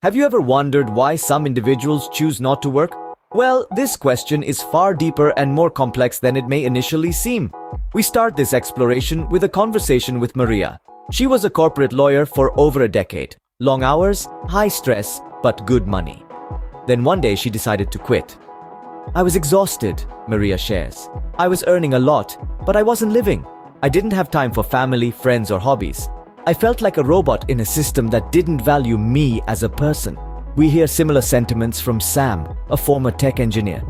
Have you ever wondered why some individuals choose not to work? Well, this question is far deeper and more complex than it may initially seem. We start this exploration with a conversation with Maria. She was a corporate lawyer for over a decade. Long hours, high stress, but good money. Then one day she decided to quit. I was exhausted, Maria shares. I was earning a lot, but I wasn't living. I didn't have time for family, friends, or hobbies. I felt like a robot in a system that didn't value me as a person. We hear similar sentiments from Sam, a former tech engineer.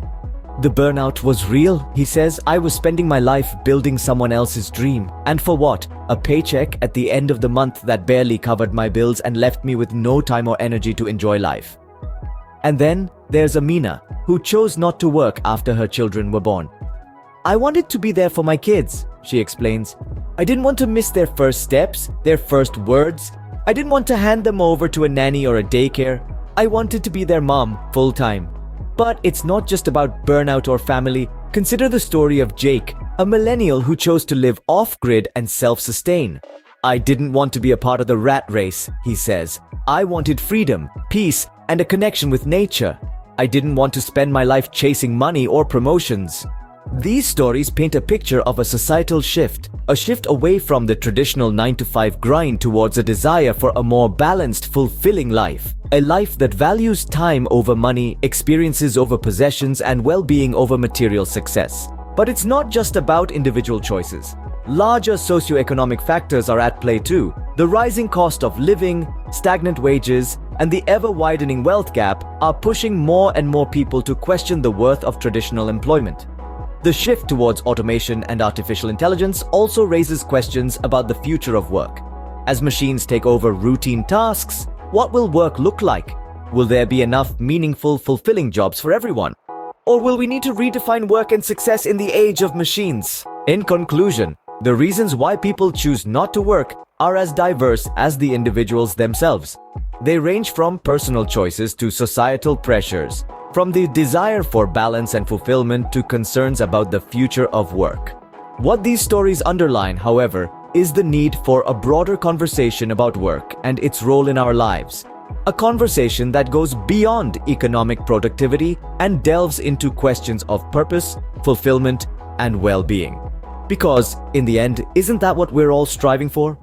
The burnout was real, he says. I was spending my life building someone else's dream. And for what? A paycheck at the end of the month that barely covered my bills and left me with no time or energy to enjoy life. And then there's Amina, who chose not to work after her children were born. I wanted to be there for my kids, she explains. I didn't want to miss their first steps, their first words. I didn't want to hand them over to a nanny or a daycare. I wanted to be their mom full-time. But it's not just about burnout or family. Consider the story of Jake, a millennial who chose to live off-grid and self-sustain. I didn't want to be a part of the rat race, he says. I wanted freedom, peace, and a connection with nature. I didn't want to spend my life chasing money or promotions. These stories paint a picture of a societal shift, a shift away from the traditional 9-to-5 grind towards a desire for a more balanced, fulfilling life. A life that values time over money, experiences over possessions, and well-being over material success. But it's not just about individual choices. Larger socioeconomic factors are at play too. The rising cost of living, stagnant wages, and the ever-widening wealth gap are pushing more and more people to question the worth of traditional employment. The shift towards automation and artificial intelligence also raises questions about the future of work. As machines take over routine tasks, what will work look like? Will there be enough meaningful, fulfilling jobs for everyone? Or will we need to redefine work and success in the age of machines? In conclusion, the reasons why people choose not to work are as diverse as the individuals themselves. They range from personal choices to societal pressures, from the desire for balance and fulfillment to concerns about the future of work. What these stories underline, however, is the need for a broader conversation about work and its role in our lives. A conversation that goes beyond economic productivity and delves into questions of purpose, fulfillment, and well-being. Because, in the end, isn't that what we're all striving for?